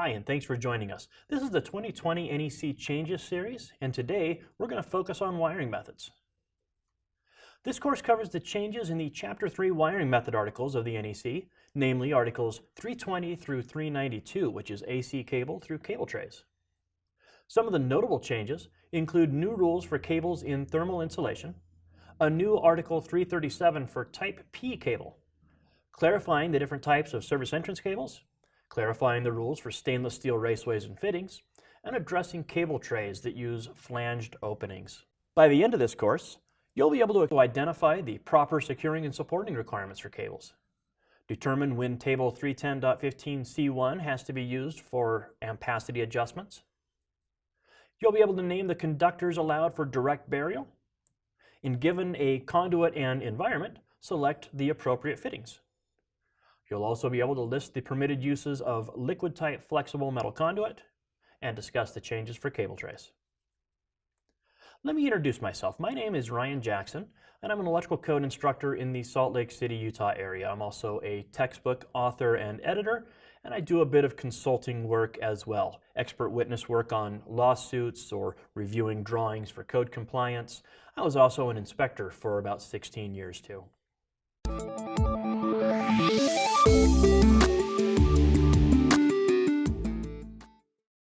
Hi, and thanks for joining us. This is the 2020 NEC Changes series, and today we're going to focus on wiring methods. This course covers the changes in the Chapter 3 wiring method articles of the NEC, namely Articles 320 through 392, which is AC cable through cable trays. Some of the notable changes include new rules for cables in thermal insulation, a new Article 337 for Type P cable, clarifying the different types of service entrance cables, clarifying the rules for stainless steel raceways and fittings, and addressing cable trays that use flanged openings. By the end of this course, you'll be able to identify the proper securing and supporting requirements for cables, determine when Table 310.15c1 has to be used for ampacity adjustments. You'll be able to name the conductors allowed for direct burial, and given a conduit and environment, select the appropriate fittings. You'll also be able to list the permitted uses of liquid-type flexible metal conduit and discuss the changes for cable trays. Let me introduce myself. My name is Ryan Jackson, and I'm an electrical code instructor in the Salt Lake City, Utah area. I'm also a textbook author and editor, and I do a bit of consulting work as well. Expert witness work on lawsuits or reviewing drawings for code compliance. I was also an inspector for about 16 years too.